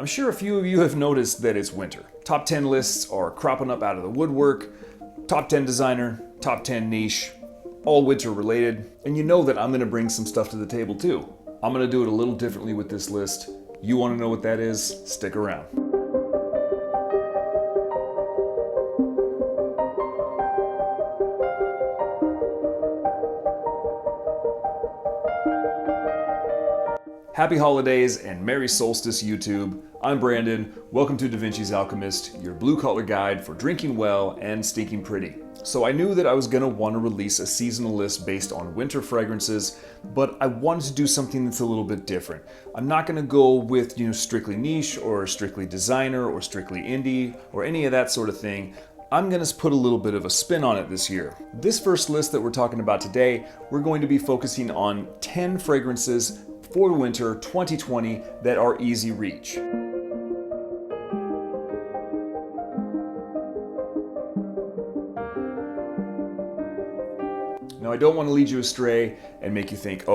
I'm sure a few of you have noticed that it's winter. Top 10 lists are cropping up out of the woodwork. Top 10 designer, top 10 niche, all winter related. And you know that I'm gonna bring some stuff to the table too. I'm gonna do it a little differently with this list. You wanna know what that is? Stick around. Happy holidays and Merry Solstice, YouTube. I'm Brandon. Welcome to DaVinci's Alchemist, your blue-collar guide for drinking well and stinking pretty. So I knew that I was gonna want to release a seasonal list based on winter fragrances, but I wanted to do something that's a little bit different. I'm not gonna go with, strictly niche or strictly designer or strictly indie or any of that sort of thing. I'm gonna put a little bit of a spin on it this year. This first list that we're talking about today, we're going to be focusing on 10 fragrances for winter 2020 that are easy reach. Now, I don't want to lead you astray and make you think,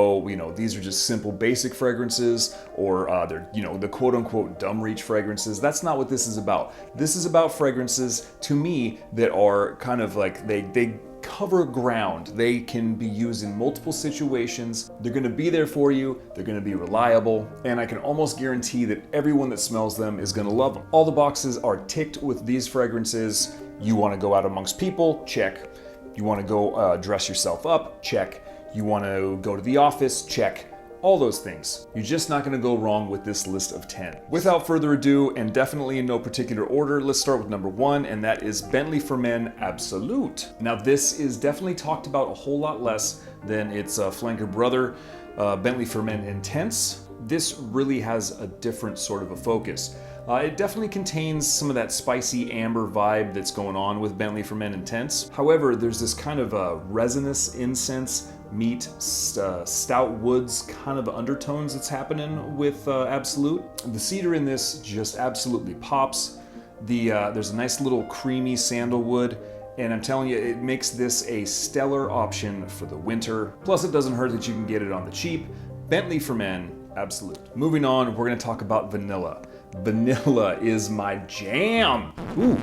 these are just simple basic fragrances or they're, the quote unquote dumb reach fragrances. That's not what this is about. This is about fragrances to me that are kind of like they cover ground. They can be used in multiple situations. They're gonna be there for you. They're gonna be reliable. And I can almost guarantee that everyone that smells them is gonna love them. All the boxes are ticked with these fragrances. You wanna go out amongst people? Check. You wanna go dress yourself up? Check. You wanna go to the office? Check. All those things. You're just not gonna go wrong with this list of 10. Without further ado, and definitely in no particular order, let's start with number 1, and that is Bentley for Men Absolute. Now this is definitely talked about a whole lot less than its flanker brother, Bentley for Men Intense. This really has a different sort of a focus. It definitely contains some of that spicy amber vibe that's going on with Bentley for Men Intense. However, there's this kind of resinous incense meet stout woods kind of undertones that's happening with Absolute. The cedar in this just absolutely pops. There's a nice little creamy sandalwood, and I'm telling you, it makes this a stellar option for the winter. Plus, it doesn't hurt that you can get it on the cheap. Bentley for Men Absolute. Moving on, we're gonna talk about vanilla. Vanilla is my jam. Ooh,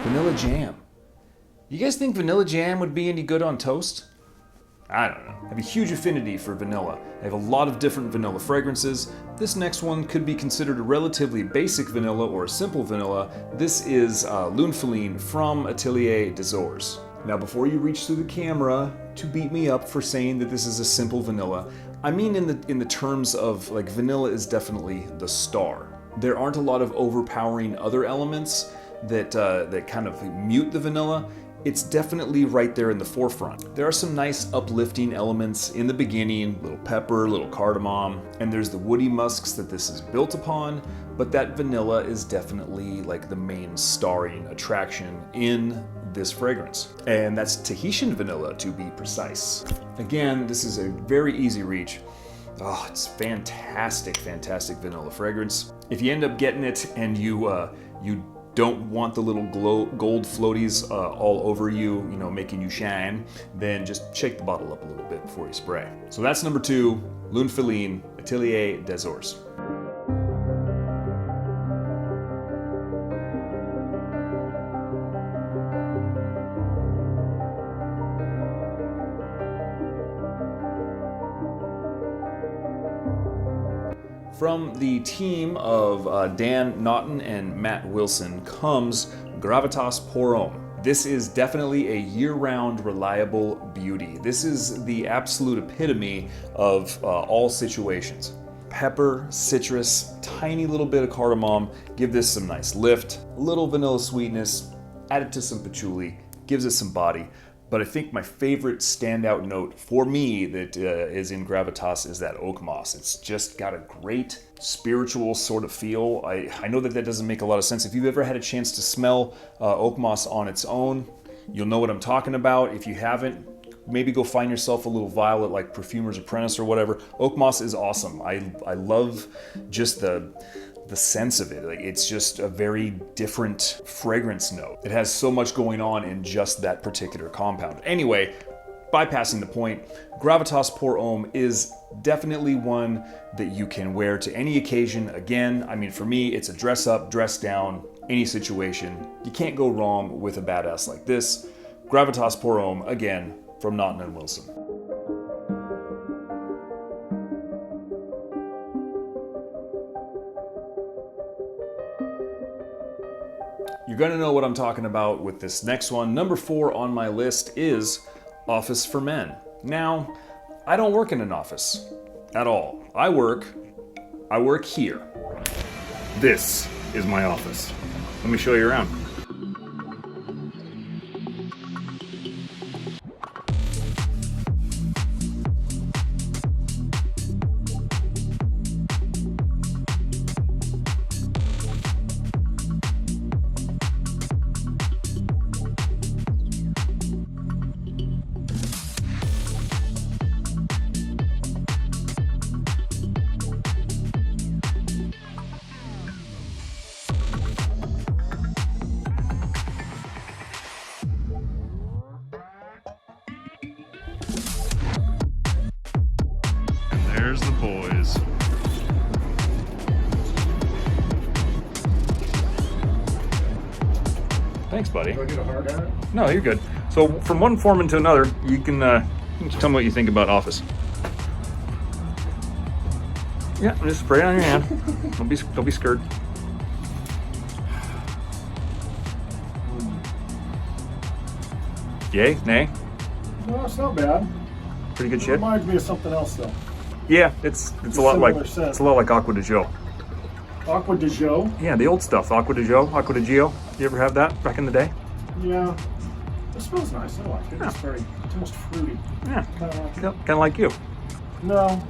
vanilla jam. You guys think vanilla jam would be any good on toast? I don't know. I have a huge affinity for vanilla. I have a lot of different vanilla fragrances. This next one could be considered a relatively basic vanilla or a simple vanilla. This is Lune Feline from Atelier des Ors. Now, before you reach through the camera to beat me up for saying that this is a simple vanilla, I mean in the terms of like vanilla is definitely the star. There aren't a lot of overpowering other elements that kind of mute the vanilla. It's definitely right there in the forefront. There are some nice uplifting elements in the beginning, little pepper, little cardamom, and there's the woody musks that this is built upon, but that vanilla is definitely like the main starring attraction in this fragrance. And that's Tahitian vanilla, to be precise. Again, this is a very easy reach. Oh, it's fantastic, fantastic vanilla fragrance. If you end up getting it and you don't want the little gold floaties all over you, making you shine, then just shake the bottle up a little bit before you spray. So that's number 2, Lune Feline, Atelier des Ors. From the team of Dan Naughton and Matt Wilson comes Gravitas pour Homme. This is definitely a year-round reliable beauty. This is the absolute epitome of all situations. Pepper, citrus, tiny little bit of cardamom, give this some nice lift, a little vanilla sweetness, add it to some patchouli, gives it some body. But I think my favorite standout note for me that is in Gravitas is that oak moss. It's just got a great spiritual sort of feel. I know that doesn't make a lot of sense. If you've ever had a chance to smell oak moss on its own, you'll know what I'm talking about. If you haven't, maybe go find yourself a little vial at like Perfumer's Apprentice or whatever. Oak moss is awesome. I love just the sense of it. Like, it's just a very different fragrance note. It has so much going on in just that particular compound. Anyway, bypassing the point, Gravitas Pour Homme is definitely one that you can wear to any occasion. Again, I mean, for me, it's a dress up, dress down, any situation. You can't go wrong with a badass like this. Gravitas Pour Homme, again, from Naughton & Wilson. You're gonna know what I'm talking about with this next one. Number 4 on my list is Office for Men. Now, I don't work in an office at all. I work here. This is my office. Let me show you around. There's the boys. Thanks, buddy. Do I get a hard hat? No, you're good. So from one foreman to another, you can just tell me what you think about Office. Yeah, just spray it on your hand. Don't be scared. Yay? Nay? No, it's not bad. Pretty good It shit. reminds me of something else though. Yeah, it's a lot like similar scent. Aqua de Joe. Aqua de Joe? Yeah, the old stuff. Aqua de Joe, Aqua de Gio. You ever have that back in the day? Yeah. It smells nice. I like it. Yeah. It's almost fruity. Yeah, Kind of like it. kind of like you. No,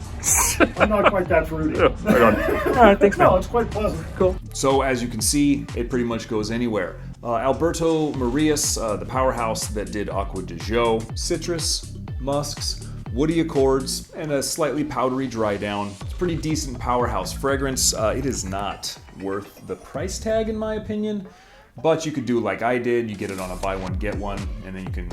I'm not quite that fruity. Yeah, right on. All right, thanks, man. No, it's quite pleasant. Cool. So as you can see, it pretty much goes anywhere. Alberto Marias, the powerhouse that did Aqua de Joe, citrus, musks, woody accords, and a slightly powdery dry down. It's a pretty decent powerhouse fragrance. It is not worth the price tag in my opinion, but you could do like I did. You get it on a buy one, get one, and then you can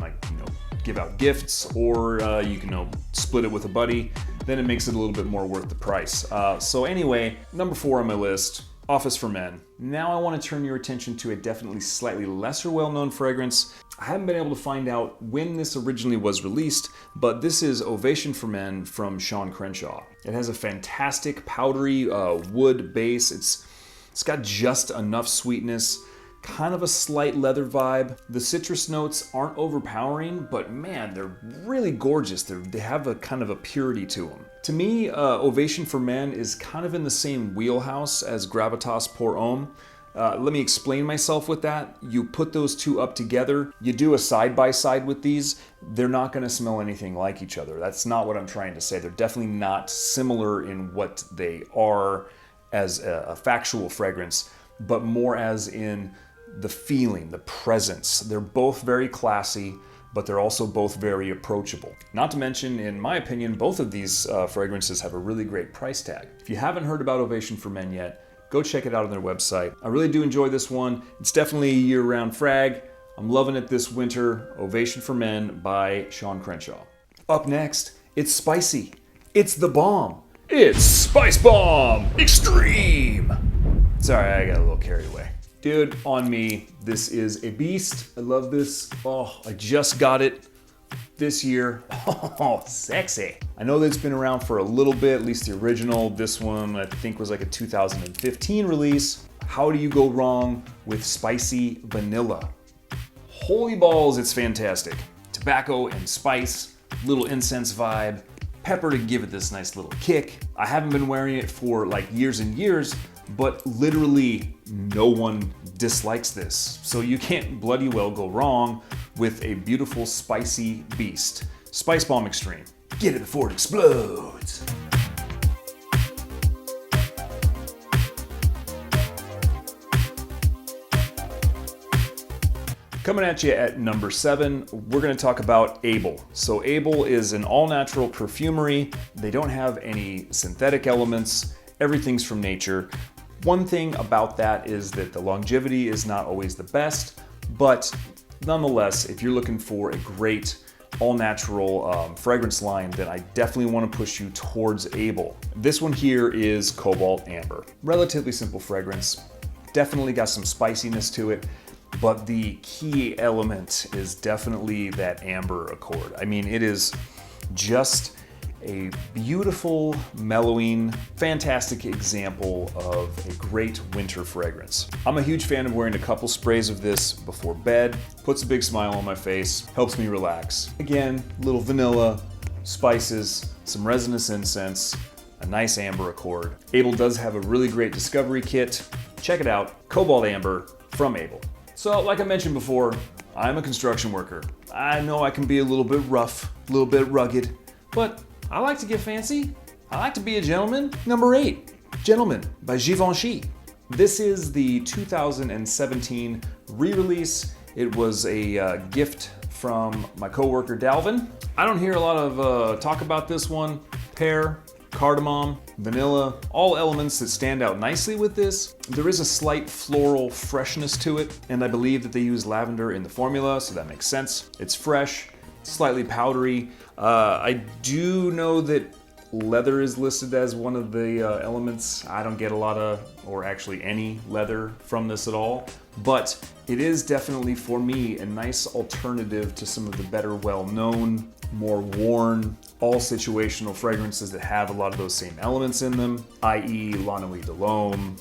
give out gifts, or you can split it with a buddy. Then it makes it a little bit more worth the price. So anyway, number 4 on my list, Office for Men. Now I want to turn your attention to a definitely slightly lesser well-known fragrance. I haven't been able to find out when this originally was released, but this is Ovation for Men from Sean Crenshaw. It has a fantastic powdery wood base. It's got just enough sweetness, kind of a slight leather vibe. The citrus notes aren't overpowering, but man, they're really gorgeous. They have a kind of a purity to them. To me, Ovation for Men is kind of in the same wheelhouse as Gravitas Pour Homme. Let me explain myself with that. You put those two up together, you do a side-by-side with these, they're not gonna smell anything like each other. That's not what I'm trying to say. They're definitely not similar in what they are as a factual fragrance, but more as in the feeling, the presence. They're both very classy, but they're also both very approachable. Not to mention, in my opinion, both of these fragrances have a really great price tag. If you haven't heard about Ovation for Men yet, go check it out on their website. I really do enjoy this one. It's definitely a year-round frag. I'm loving it this winter. Ovation for Men by Sean Crenshaw. Up next, it's spicy. It's the bomb. It's Spicebomb Extreme. Sorry, I got a little carried away. Dude, on me, this is a beast. I love this. Oh, I just got it this year. Oh, sexy. I know that it's been around for a little bit, at least the original. This one, I think, was like a 2015 release. How do you go wrong with spicy vanilla? Holy balls, it's fantastic. Tobacco and spice, little incense vibe, pepper to give it this nice little kick. I haven't been wearing it for like years and years, but literally no one dislikes this. So you can't bloody well go wrong with a beautiful spicy beast. Spicebomb Extreme. Get it before it explodes. Coming at you at number 7, we're going to talk about Abel. So Abel is an all-natural perfumery. They don't have any synthetic elements. Everything's from nature. One thing about that is that the longevity is not always the best, but nonetheless, if you're looking for a great all-natural fragrance line, then I definitely want to push you towards Abel. This one here is Cobalt Amber. Relatively simple fragrance, definitely got some spiciness to it, but the key element is definitely that amber accord. I mean, it is just a beautiful, mellowing, fantastic example of a great winter fragrance. I'm a huge fan of wearing a couple sprays of this before bed. Puts a big smile on my face, helps me relax. Again, little vanilla, spices, some resinous incense, a nice amber accord. Abel does have a really great discovery kit. Check it out, Cobalt Amber from Abel. So like I mentioned before, I'm a construction worker. I know I can be a little bit rough, a little bit rugged, but I like to get fancy. I like to be a gentleman. Number 8, Gentleman by Givenchy. This is the 2017 re-release. It was a gift from my coworker Dalvin. I don't hear a lot of talk about this one. Pear, cardamom, vanilla, all elements that stand out nicely with this. There is a slight floral freshness to it, and I believe that they use lavender in the formula, so that makes sense. It's fresh, slightly powdery. I do know that leather is listed as one of the elements. I don't get a lot of, or actually any leather from this at all, but it is definitely, for me, a nice alternative to some of the better well-known, more worn, all situational fragrances that have a lot of those same elements in them, i.e. La Nuit de l'Homme,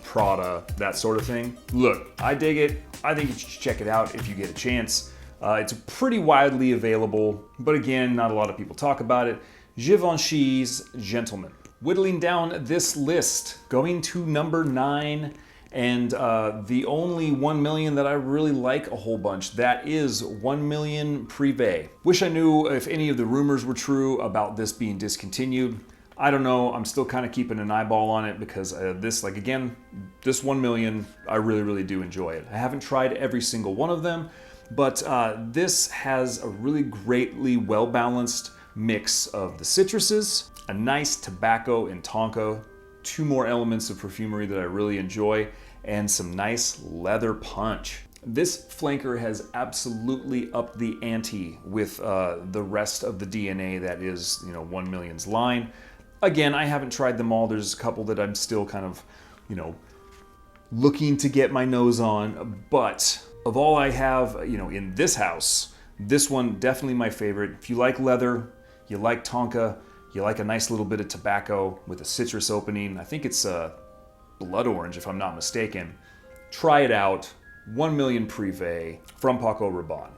Prada, that sort of thing. Look, I dig it. I think you should check it out if you get a chance. It's pretty widely available, but again, not a lot of people talk about it. Givenchy's Gentleman. Whittling down this list, going to number 9, and the only 1 million that I really like a whole bunch, that is 1 Million Prive. Wish I knew if any of the rumors were true about this being discontinued. I don't know, I'm still kind of keeping an eyeball on it because this 1 million, I really do enjoy it. I haven't tried every single one of them, but this has a really greatly well-balanced mix of the citruses, a nice tobacco and tonka, 2 more elements of perfumery that I really enjoy, and some nice leather punch. This flanker has absolutely upped the ante with the rest of the DNA that is, 1 Million's line. Again, I haven't tried them all. There's a couple that I'm still kind of, looking to get my nose on, but of all I have, in this house, this one definitely my favorite. If you like leather, you like tonka, you like a nice little bit of tobacco with a citrus opening, I think it's blood orange if I'm not mistaken, try it out. 1 Million Prive from Paco Rabanne.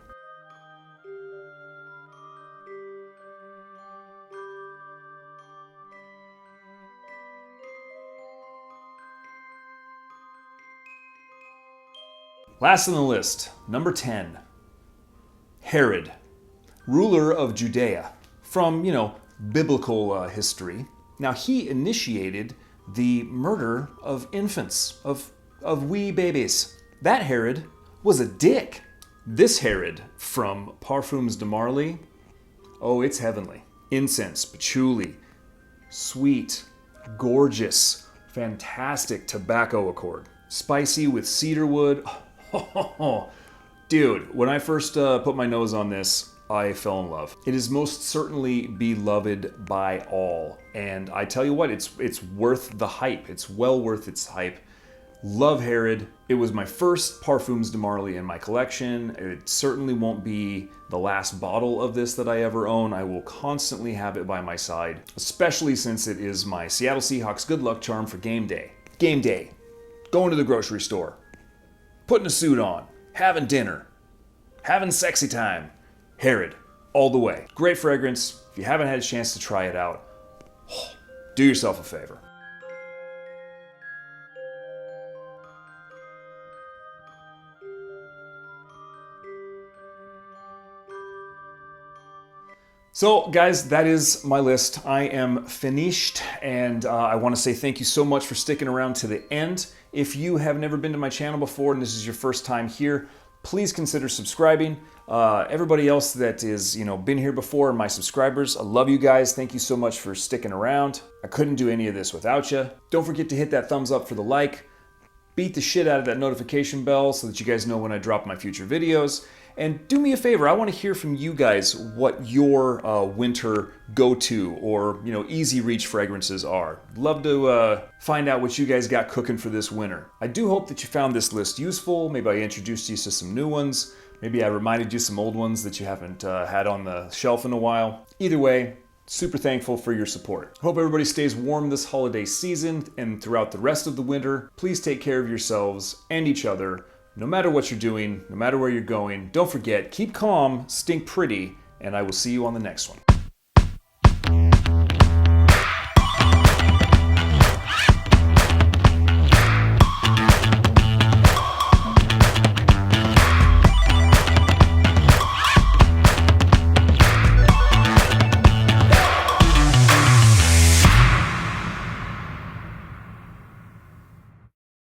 Last on the list, number 10, Herod, ruler of Judea, from, biblical history. Now, he initiated the murder of infants, of wee babies. That Herod was a dick. This Herod from Parfums de Marly, oh, it's heavenly. Incense, patchouli, sweet, gorgeous, fantastic tobacco accord. Spicy with cedarwood. Dude, when I first put my nose on this, I fell in love. It is most certainly beloved by all. And I tell you what, it's worth the hype. It's well worth its hype. Love Herod. It was my first Parfums de Marly in my collection. It certainly won't be the last bottle of this that I ever own. I will constantly have it by my side, especially since it is my Seattle Seahawks good luck charm for game day. Game day. Going to the grocery store. Putting a suit on. Having dinner. Having sexy time. Herod. All the way. Great fragrance. If you haven't had a chance to try it out, do yourself a favor. So guys, that is my list. I am finished, and I want to say thank you so much for sticking around to the end. If you have never been to my channel before and this is your first time here, please consider subscribing. Everybody else that is, been here before, my subscribers, I love you guys. Thank you so much for sticking around. I couldn't do any of this without you. Don't forget to hit that thumbs up for the like. Beat the shit out of that notification bell so that you guys know when I drop my future videos. And do me a favor, I want to hear from you guys what your winter go-to or, easy reach fragrances are. Love to find out what you guys got cooking for this winter. I do hope that you found this list useful. Maybe I introduced you to some new ones. Maybe I reminded you some old ones that you haven't had on the shelf in a while. Either way, super thankful for your support. Hope everybody stays warm this holiday season and throughout the rest of the winter. Please take care of yourselves and each other, no matter what you're doing, no matter where you're going. Don't forget, keep calm, stink pretty, and I will see you on the next one.